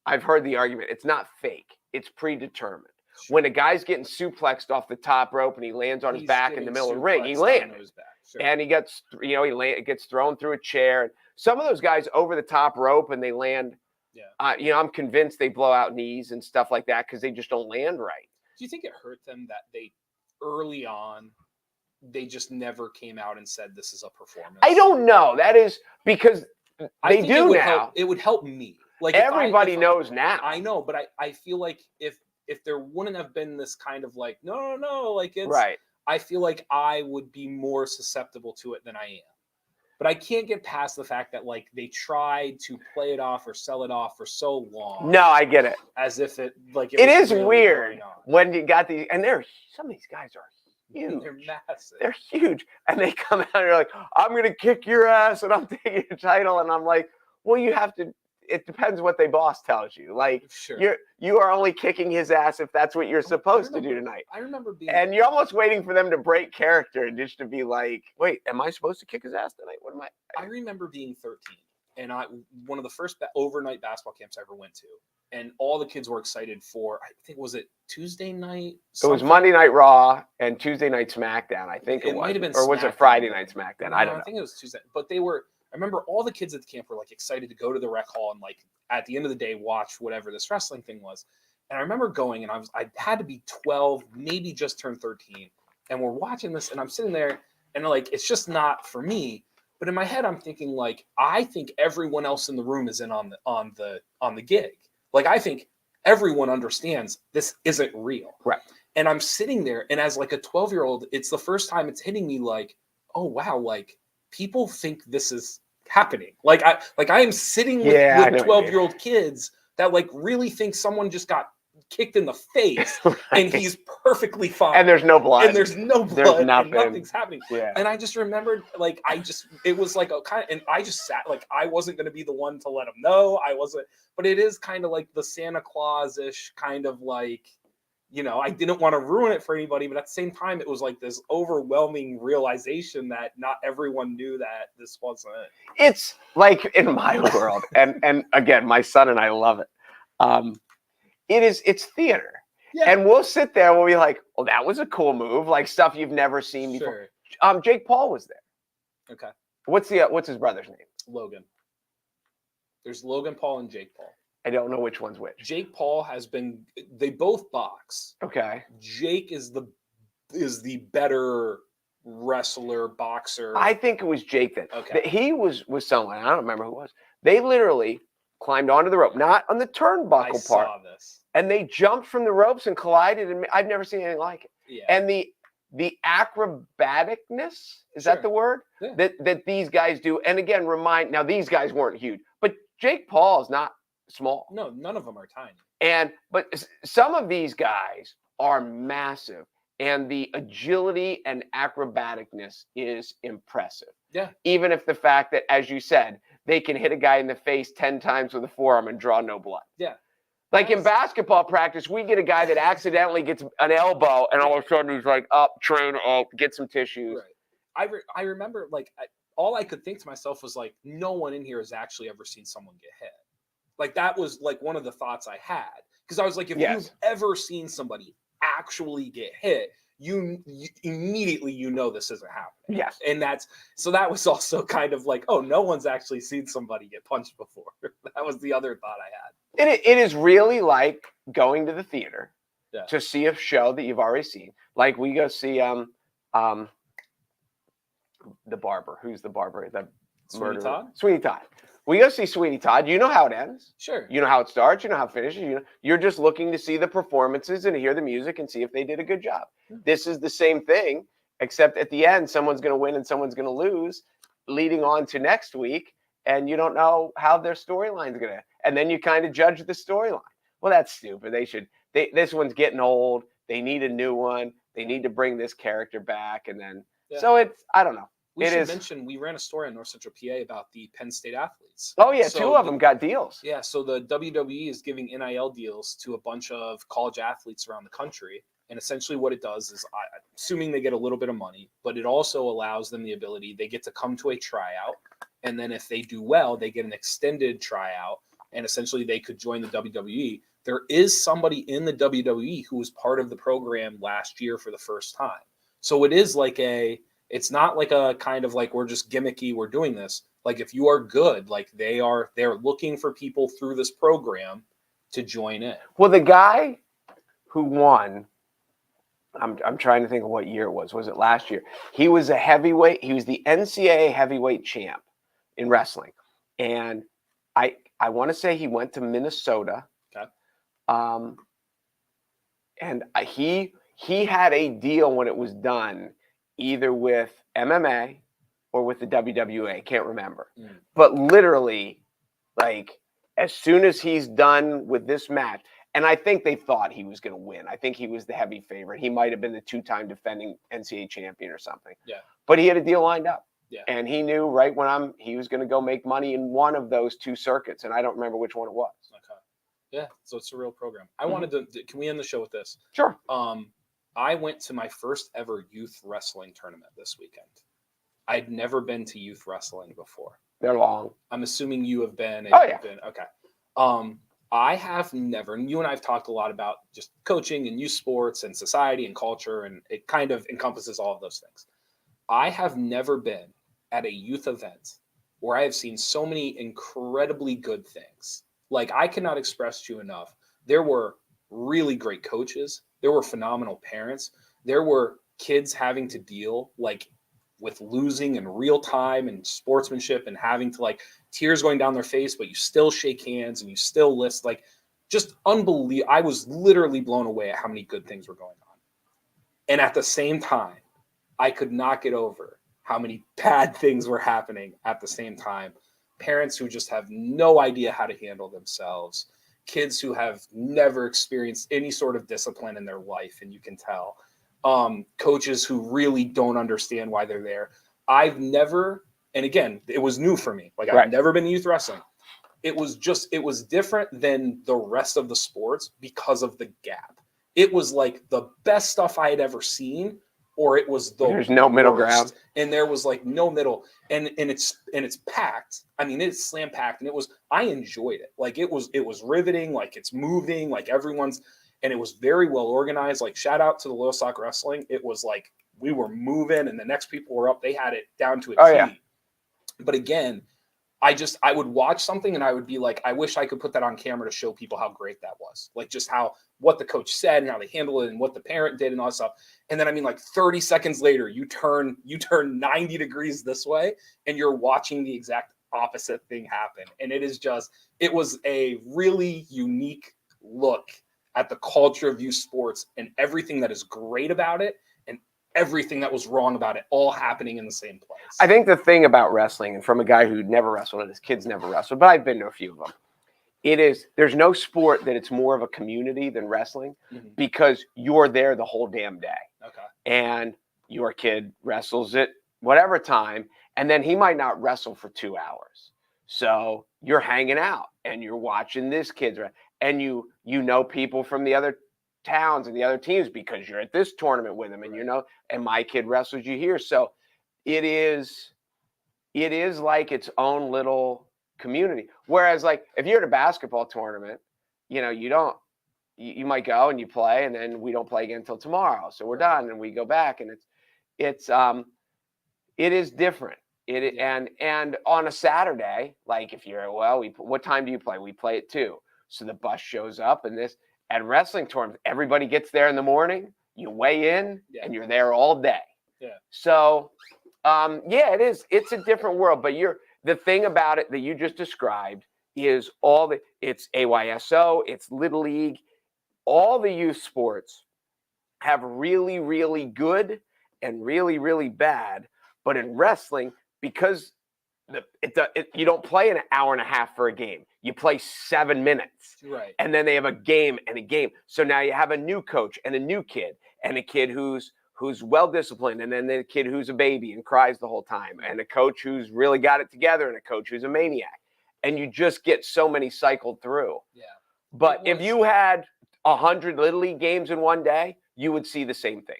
I've heard the argument, it's not fake, it's predetermined. Sure. When a guy's getting suplexed off the top rope and he lands on his back in the middle of the ring, he lands. Sure. And he gets, gets thrown through a chair. Some of those guys over the top rope and they land. Yeah. I'm convinced they blow out knees and stuff like that because they just don't land right. Do you think it hurt them that they early on they just never came out and said this is a performance? I don't know. That is because they do now. It would help me. Like everybody knows now. I know, but I feel like if there wouldn't have been this kind of like, no, like it's right. I feel like I would be more susceptible to it than I am. But I can't get past the fact that like they tried to play it off or sell it off for so long. No, I get it. As if it is really weird when you got these, and some of these guys are huge. They're massive. They're huge. And they come out and they're like, I'm gonna kick your ass and I'm taking your title. And I'm like, well, you have to, it depends what the boss tells you. Like Sure. you are only kicking his ass if that's what you're supposed to do tonight. I remember being, And you're almost waiting for them to break character and just to be like, wait, am I supposed to kick his ass tonight? What am I? I remember being 13, and one of the first overnight basketball camps I ever went to, and all the kids were excited for. I think was it Tuesday night? It was Monday Night Raw and Tuesday Night SmackDown. I think it was, might have been, or was it Friday Night SmackDown? I don't know. I think it was Tuesday, but they were. I remember all the kids at the camp were like excited to go to the rec hall and like at the end of the day watch whatever this wrestling thing was. And I remember going, and I had to be 12, maybe just turned 13, and we're watching this, and I'm sitting there, and like it's just not for me. But in my head, I'm thinking like I think everyone else in the room is in on the gig. Like I think everyone understands this isn't real. Right. And I'm sitting there, and as like a 12-year-old, it's the first time it's hitting me like, oh wow, like people think this is happening. Like I am sitting with 12-year-old kids that like really think someone just got kicked in the face right. and he's perfectly fine. And there's no blood. And there's no blood. There's nothing. And nothing's happening. Yeah. And I just remembered like it was like a kind of, and I just sat like I wasn't going to be the one to let him know. I wasn't, but it is kind of like the Santa Claus-ish kind of like, you know, I didn't want to ruin it for anybody, but at the same time, it was like this overwhelming realization that not everyone knew that this wasn't it. It's like in my world, and again, my son and I love it. It's theater. Yeah. And we'll sit there and we'll be like, well, that was a cool move, like stuff you've never seen before. Sure. Jake Paul was there. Okay. What's his brother's name? Logan. There's Logan Paul and Jake Paul. I don't know which one's which. Jake Paul they both box. Okay. Jake is the better wrestler, boxer. I think it was Jake then. Okay. He was someone, I don't remember who it was. They literally climbed onto the rope, not on the turnbuckle part. I saw this. And they jumped from the ropes and collided, and I've never seen anything like it. Yeah. And the acrobaticness, is that the word? Yeah. That these guys do. And again, now these guys weren't huge, but Jake Paul is not small. No, none of them are tiny. But some of these guys are massive, and the agility and acrobaticness is impressive. Yeah. Even if the fact that, as you said, they can hit a guy in the face 10 times with a forearm and draw no blood. Yeah. Like in basketball practice, we get a guy that accidentally gets an elbow, and all of a sudden he's like, up, train, get some tissues. Right. I remember, like, all I could think to myself was, like, no one in here has actually ever seen someone get hit. Like, that was, like, one of the thoughts I had. Because I was like, if you've ever seen somebody actually get hit, you immediately this isn't happening. Yes. And that was also kind of like, oh, no one's actually seen somebody get punched before. That was the other thought I had. It is really like going to the theater to see a show that you've already seen. Like we go see the barber. Who's the barber? The Sweeney Todd? Sweeney Todd. We go see Sweeney Todd. You know how it ends. Sure. You know how it starts. You know how it finishes. You're just looking to see the performances and hear the music and see if they did a good job. This is the same thing, except at the end, someone's going to win and someone's going to lose, leading on to next week. And you don't know how their storyline's going to, and then you kind of judge the storyline. Well, that's stupid. This one's getting old. They need a new one. They need to bring this character back. And then, so I don't know. We should mention, we ran a story on North Central PA about the Penn State athletes. Oh, yeah. Two of them got deals. Yeah. So the WWE is giving NIL deals to a bunch of college athletes around the country. And essentially what it does is, assuming they get a little bit of money, but it also allows them the ability, they get to come to a tryout. And then if they do well, they get an extended tryout. And essentially they could join the WWE. There is somebody in the WWE who was part of the program last year for the first time. So it is like it's not like a kind of like, we're just gimmicky, we're doing this. Like if you are good, like they're looking for people through this program to join in. Well, the guy who won, I'm trying to think of what year it was. Was it last year? He was a heavyweight. He was the NCAA heavyweight champ in wrestling. And I want to say he went to Minnesota. Okay. And he had a deal when it was done, either with MMA or with the WWE. Can't remember. But literally, like, as soon as he's done with this match, and I think they thought he was going to win. I think he was the heavy favorite. He might have been the 2-time defending NCAA champion or something. Yeah. But he had a deal lined up. Yeah. And he knew right when he was going to go make money in one of those 2 circuits, and I don't remember which one it was. Okay. Yeah, so it's a real program. I wanted to. Can we end the show with this? Sure. I went to my first ever youth wrestling tournament this weekend. I'd never been to youth wrestling before. They're long. I'm assuming you have been. Oh, yeah. Okay. I have never, and you and I have talked a lot about just coaching and youth sports and society and culture, and it kind of encompasses all of those things. I have never been at a youth event where I have seen so many incredibly good things. Like, I cannot express to you enough. There were really great coaches. There were phenomenal parents. There were kids having to deal with losing in real time and sportsmanship and having to tears going down their face, but you still shake hands and you still list, just unbelievable. I was literally blown away at how many good things were going on. And at the same time, I could not get over how many bad things were happening at the same time. Parents who just have no idea how to handle themselves, kids who have never experienced any sort of discipline in their life, and you can tell. Coaches who really don't understand why they're there. I've never, and again, it was new for me. I've never been to youth wrestling. It was different than the rest of the sports because of the gap. It was like the best stuff I had ever seen, or it was there's no middle ground, and there was no middle, and it's packed. I mean, it's slam packed, and I enjoyed it. It was riveting. It's moving. Everyone's. And it was very well organized. Shout out to the Little Sock Wrestling. It was we were moving and the next people were up. They had it down to a T. Yeah. But again, I would watch something and I would be I wish I could put that on camera to show people how great that was. Just what the coach said and how they handled it and what the parent did and all that stuff. And then, 30 seconds later, you turn 90 degrees this way and you're watching the exact opposite thing happen. And it was a really unique look at the culture of youth sports and everything that is great about it and everything that was wrong about it all happening in the same place. I think the thing about wrestling, and from a guy who never wrestled and his kids never wrestled, but I've been to a few of them, there's no sport that it's more of a community than wrestling because you're there the whole damn day. Okay. And your kid wrestles it whatever time, and then he might not wrestle for 2 hours. So you're hanging out and you're watching this kid's and you know people from the other towns and the other teams because you're at this tournament with them, and and my kid wrestles you here. So it is like its own little community. Whereas if you're at a basketball tournament, you might go and you play, and then we don't play again until tomorrow. So we're done and we go back, and it is different. And on a Saturday, if you're what time do you play? We play at 2. So the bus shows up, and at wrestling tournaments, everybody gets there in the morning. You weigh in, and you're there all day. Yeah. So, it is. It's a different world. But the thing about it that you just described is it's AYSO, it's Little League, all the youth sports have really, really good and really, really bad. But in wrestling, because you don't play an hour and a half for a game. You play 7 minutes. Right. And then they have a game and a game. So now you have a new coach and a new kid, and a kid who's well-disciplined, and then the kid who's a baby and cries the whole time, and a coach who's really got it together, and a coach who's a maniac. And you just get so many cycled through. Yeah. But if you had 100 Little League games in one day, you would see the same thing.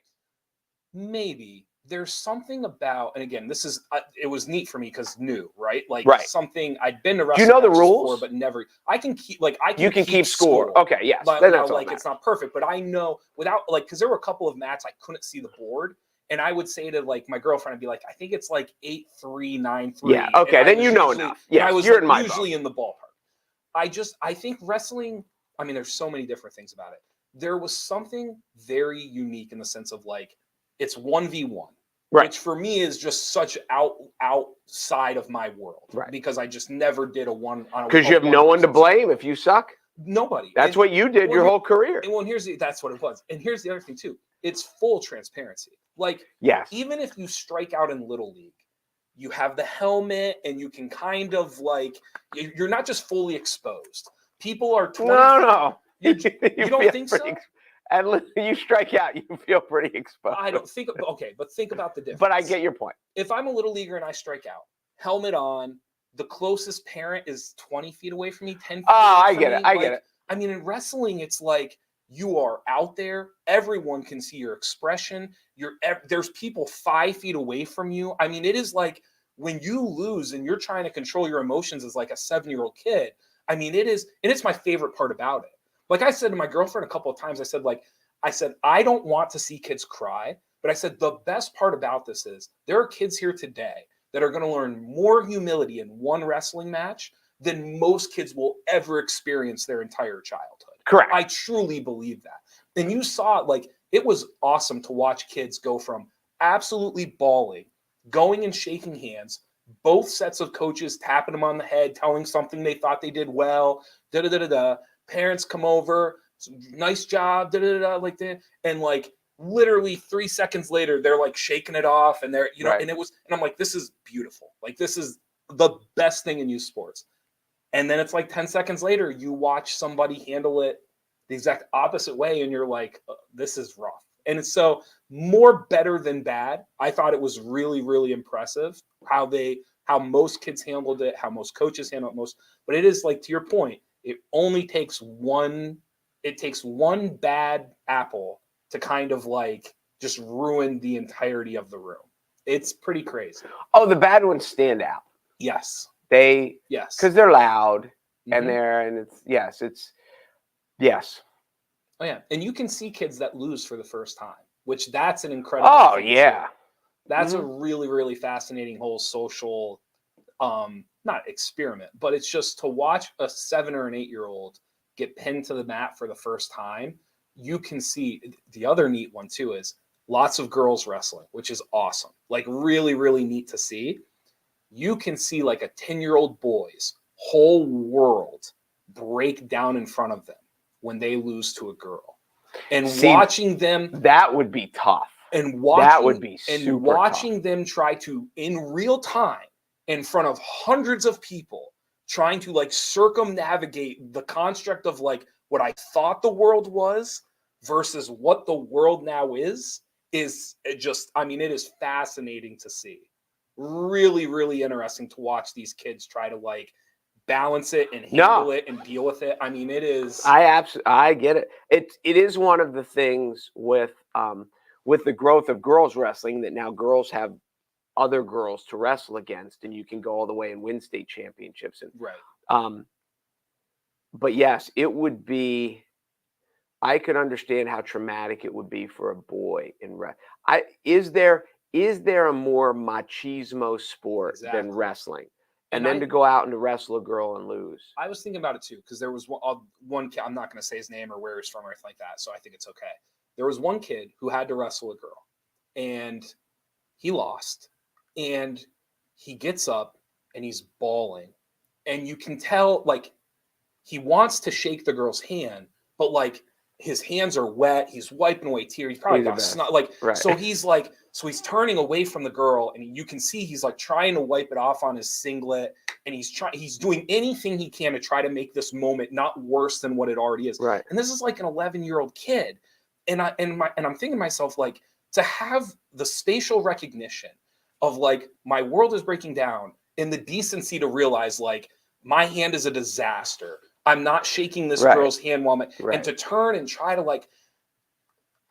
Maybe. There's something about, and again, this is, it was neat for me because new, right? Something I'd been to wrestling. Do you know the rules? Before, but never, I can keep, you can keep score. Okay, yes. But then now, it's not perfect, but I know without, because there were a couple of mats I couldn't see the board. And I would say to my girlfriend, I'd be I think it's 8-3, 9-3. Yeah, okay, then you know enough. Yeah, I was you're in my usually in the ballpark. I think wrestling, there's so many different things about it. There was something very unique in the sense of it's 1v1. Right. Which for me is just such outside of my world. Right. Because I just never did a one on a because you have no one to blame if you suck. Nobody. That's what you did your whole career. And that's what it was. And here's the other thing too. It's full transparency. Yes. Even if you strike out in Little League, you have the helmet and you can kind of you're not just fully exposed. People are 20. No. You don't think so? and you strike out, you feel pretty exposed. I don't think. Okay, but think about the difference. But I get your point. If I'm a little leaguer and I strike out, helmet on, the closest parent is 20 feet away from me, 10 feet Oh, away I from get me. it. I get it. I mean, in wrestling, it's like you are out there. Everyone can see your expression. There's people 5 feet away from you. I mean, it is like when you lose and you're trying to control your emotions as like a 7-year-old kid. I mean, it is, and it's my favorite part about it. Like I said to my girlfriend a couple of times, I said, I don't want to see kids cry, but I said, the best part about this is there are kids here today that are going to learn more humility in one wrestling match than most kids will ever experience their entire childhood. Correct. I truly believe that. And you saw it, like, it was awesome to watch kids go from absolutely bawling, going and shaking hands, both sets of coaches tapping them on the head, telling something they thought they did well, da-da-da-da-da. Parents come over, nice job, da-da-da-da, like that. And like literally 3 seconds later, they're like shaking it off and they're, Right. and I'm like, this is beautiful. Like, this is the best thing in youth sports. And then it's like 10 seconds later, you watch somebody handle it the exact opposite way. And you're like, this is rough. And it's so more better than bad. I thought it was really, really impressive how most kids handled it, how most coaches handled it most. But it is like, to your point, it takes one bad apple to kind of like just ruin the entirety of the room. It's pretty crazy. Oh, the bad ones stand out. Yes. Yes. Because they're loud and Mm-hmm. Yes. Oh yeah. And you can see kids that lose for the first time, which that's an incredible thing yeah. too. That's a really, really fascinating whole social not experiment, but it's just to watch a 7 or an 8-year-old get pinned to the mat for the first time. You can see the other neat one too is lots of girls wrestling, which is awesome. Like really, really neat to see. You can see like a 10-year-old boy's whole world break down in front of them when they lose to a girl. And watching them, that would be tough. And that would be super watching tough. them try to, in real time, in front of hundreds of people, trying to like circumnavigate the construct of like what I thought the world was versus what the world now is just, I mean, it is fascinating to see. Really, really interesting to watch these kids try to like balance it and handle it and deal with it. I mean, it is. I get it. It is one of the things with the growth of girls wrestling that now girls have other girls to wrestle against, and you can go all the way and win state championships. And right. But yes, it would be. I could understand how traumatic it would be for a boy in Is there a more machismo sport than wrestling? And then to go out and to wrestle a girl and lose. I was thinking about it too, because there was one kid, I'm not going to say his name or where he's from or anything like that, so I think it's okay. There was one kid who had to wrestle a girl, and he lost, and he gets up and he's bawling, and you can tell like he wants to shake the girl's hand, but like his hands are wet, he's wiping away tears, he's probably got snot, like so he's turning away from the girl, and you can see he's like trying to wipe it off on his singlet, and he's doing anything he can to try to make this moment not worse than what it already is. Right. And this is like an 11-year-old kid, and I'm thinking to myself, like, to have the spatial recognition of like my world is breaking down, and the decency to realize like my hand is a disaster. I'm not shaking this girl's hand while and to turn and try to like,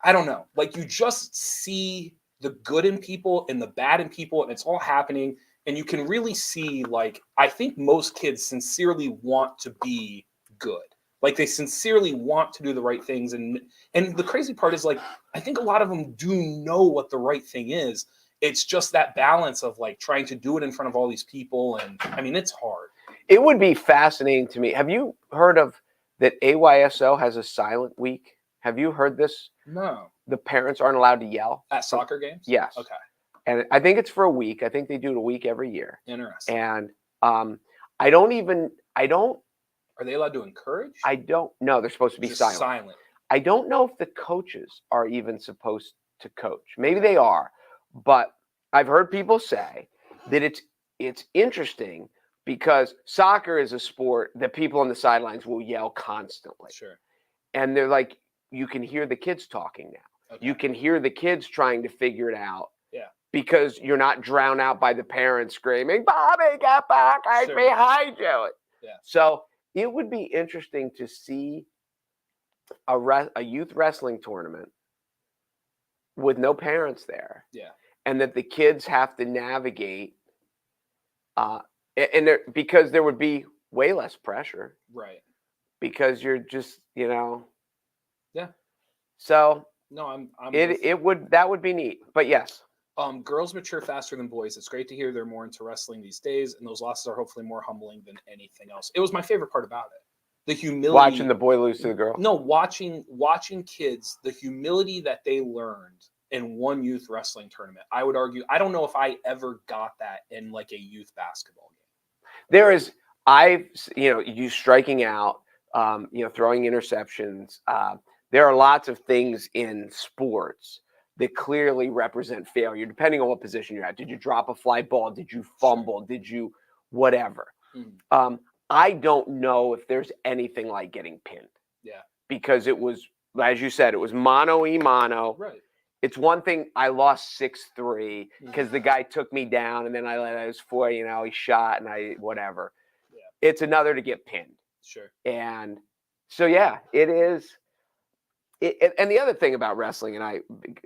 I don't know, like you just see the good in people and the bad in people, and it's all happening. And you can really see, like, I think most kids sincerely want to be good. Like they sincerely want to do the right things. And the crazy part is like, I think a lot of them do know what the right thing is. It's just that balance of like trying to do it in front of all these people. And I mean, it's hard. It would be fascinating to me. Have you heard of that AYSO has a silent week? Have you heard this? No. The parents aren't allowed to yell at soccer games? Yes. Okay. And I think it's for a week. I think they do it a week every year. Interesting. And I don't. Are they allowed to encourage? I don't know. They're supposed to be silent. I don't know if the coaches are even supposed to coach. Maybe they are, but I've heard people say that it's interesting because soccer is a sport that people on the sidelines will yell constantly. Sure. And they're like, you can hear the kids talking now. Okay. You can hear the kids trying to figure it out. Yeah. Because you're not drowned out by the parents screaming, Bobby, get back, I'm Sure. behind you. Yeah. So it would be interesting to see a youth wrestling tournament with no parents there. Yeah. And that the kids have to navigate, because there would be way less pressure. Right. Because you're just, Yeah. So no, I'm that would be neat. But yes. Girls mature faster than boys. It's great to hear they're more into wrestling these days, and those losses are hopefully more humbling than anything else. It was my favorite part about it. The humility. Watching the boy lose to the girl. No, watching kids, the humility that they learned in one youth wrestling tournament. I would argue, I don't know if I ever got that in like a youth basketball game. You striking out, throwing interceptions. There are lots of things in sports that clearly represent failure, depending on what position you're at. Did you drop a fly ball? Did you fumble? Sure. Did you whatever? Mm-hmm. I don't know if there's anything like getting pinned. Yeah. Because it was, as you said, it was mano-a-mano. Right. It's one thing I lost 6-3 because the guy took me down, and then I was 4, he shot, and whatever. Yeah. It's another to get pinned. Sure. And so, yeah, it is. And the other thing about wrestling, and I,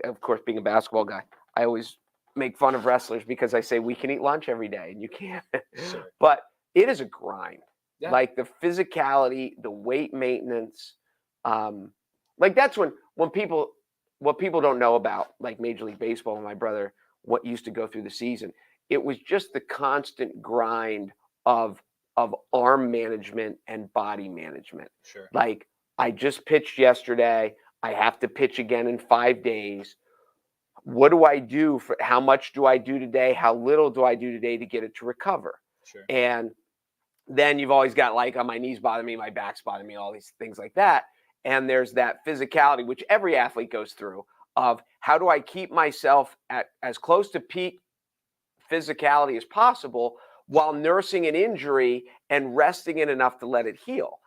of course, being a basketball guy, I always make fun of wrestlers because I say we can eat lunch every day, and you can't. Sure. But it is a grind. Yeah. Like the physicality, the weight maintenance. Like that's what people don't know about, like Major League Baseball, and my brother, what used to go through the season. It was just the constant grind of arm management and body management. Sure. Like I just pitched yesterday. I have to pitch again in 5 days. What do I do how much do I do today? How little do I do today to get it to recover? Sure. And then you've always got like, my knees bother me, my back's bother me, all these things like that. And there's that physicality, which every athlete goes through, of how do I keep myself at as close to peak physicality as possible while nursing an injury and resting it enough to let it heal.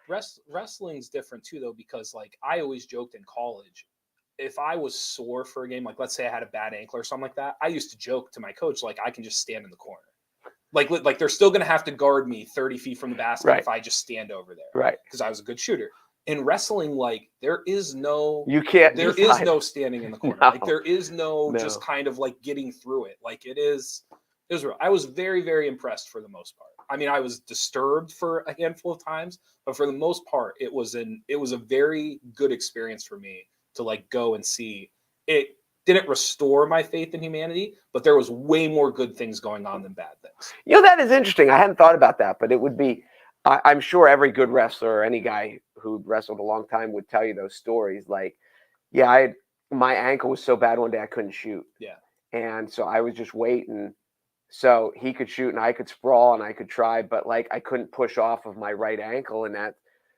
Wrestling's different too, though, because like I always joked in college, if I was sore for a game, like let's say I had a bad ankle or something like that, I used to joke to my coach, like I can just stand in the corner. Like they're still going to have to guard me 30 feet from the basket if I just stand over there. Right. Because I was a good shooter. In wrestling, like there is no standing in the corner. No. Like there is no just kind of like getting through it. Like it is real. I was very, very impressed for the most part. I mean, I was disturbed for a handful of times, but for the most part, it was a very good experience for me to like go and see. It didn't restore my faith in humanity, but there was way more good things going on than bad things. That is interesting. I hadn't thought about that, but it would be, I'm sure every good wrestler or any guy who wrestled a long time would tell you those stories. Like, my ankle was so bad one day I couldn't shoot. Yeah. And so I was just waiting. So he could shoot and I could sprawl and I could try, but like I couldn't push off of my right ankle and that.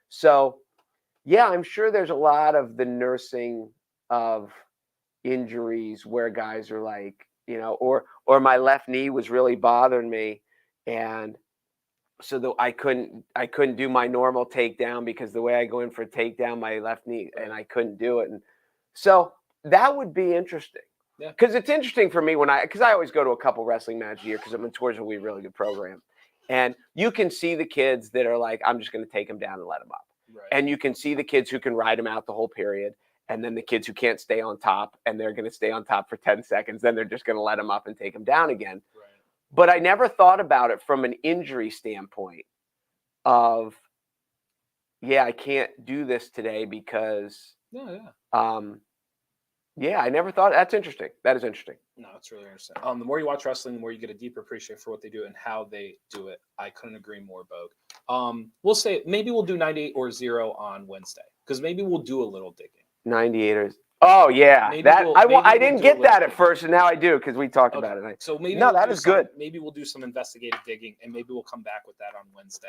So yeah, I'm sure there's a lot of the nursing of injuries where guys are like, or my left knee was really bothering me. And so though I couldn't do my normal takedown because the way I go in for a takedown, my left knee, and I couldn't do it. And so that would be interesting. Yeah. Because it's interesting for me because I always go to a couple wrestling matches a year because I'm in tours with a really good program. And you can see the kids that are like, I'm just going to take them down and let them up. Right. And you can see the kids who can ride them out the whole period. And then the kids who can't stay on top and they're going to stay on top for 10 seconds. Then they're just going to let them up and take them down again. Right. But I never thought about it from an injury standpoint of, I can't do this today because, I never thought. That's interesting. That is interesting. No, it's really interesting. The more you watch wrestling, the more you get a deeper appreciation for what they do and how they do it. I couldn't agree more, Bogue. We'll say maybe we'll do 98 or 0 on Wednesday because maybe we'll do a little digging. 98 or oh yeah, I didn't get that at first, and now I do because we talked about it. So maybe that is good. Maybe we'll do some investigative digging, and maybe we'll come back with that on Wednesday.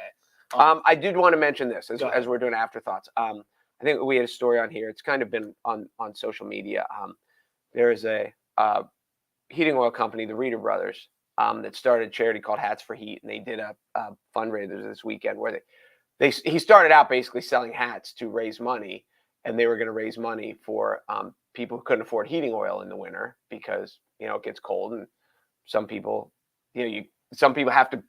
I did want to mention this as we're doing afterthoughts. I think we had a story on here. It's kind of been on social media. There is a heating oil company, the Reeder Brothers, that started a charity called Hats for Heat, and they did a fundraiser this weekend where he started out basically selling hats to raise money, and they were going to raise money for people who couldn't afford heating oil in the winter because it gets cold, and some people, some people have to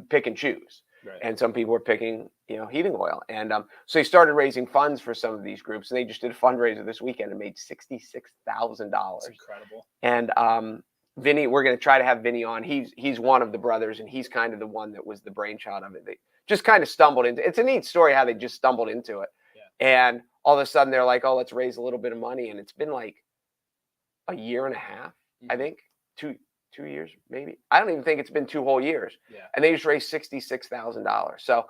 pick and choose, Right. and some people were picking heating oil, and so they started raising funds for some of these groups, and they just did a fundraiser this weekend and made $66,000. That's incredible. And Vinny, we're going to try to have Vinny on. He's one of the brothers, and he's kind of the one that was the brainchild of it. They just kind of stumbled into. It's a neat story how they just stumbled into it, and all of a sudden they're like, "Oh, let's raise a little bit of money," and it's been like a year and a half, I think, 2 years maybe. I don't even think it's been 2 whole years. Yeah. And they just raised $66,000. So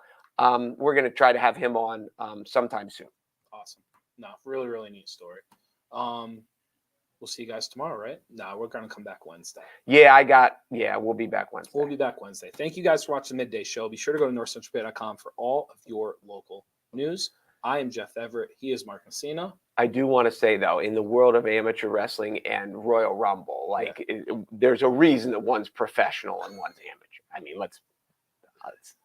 we're going to try to have him on sometime soon. Awesome. No, really, really neat story. We'll see you guys tomorrow, right? No, we're going to come back Wednesday. Yeah, we'll be back Wednesday. We'll be back Wednesday. Thank you guys for watching the Midday Show. Be sure to go to NorthcentralPa.com for all of your local news. I am Jeff Everett. He is Mark Messina. I do want to say, though, in the world of amateur wrestling and Royal Rumble, there's a reason that one's professional and one's amateur. I mean, let's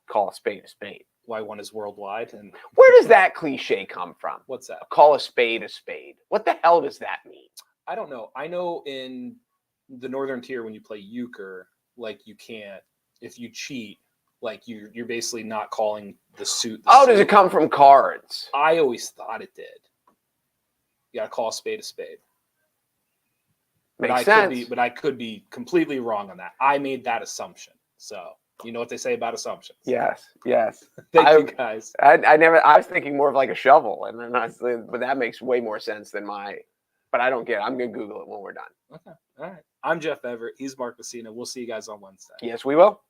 call a spade a spade. Why one is worldwide. And where does that cliche come from? What's that? Call a spade a spade. What the hell does that mean? I don't know. I know in the Northern Tier when you play euchre, you can't, if you cheat, you're basically not calling the suit. Does it come from cards? I always thought it did. You got to call a spade a spade. Makes sense. But I could be completely wrong on that. I made that assumption. So you know what they say about assumptions. Yes. Thank you guys. I was thinking more of like a shovel, and then but that makes way more sense than but I don't get it. I'm going to Google it when we're done. Okay. All right. I'm Jeff Everett. He's Mark Messina. We'll see you guys on Wednesday. Yes, we will.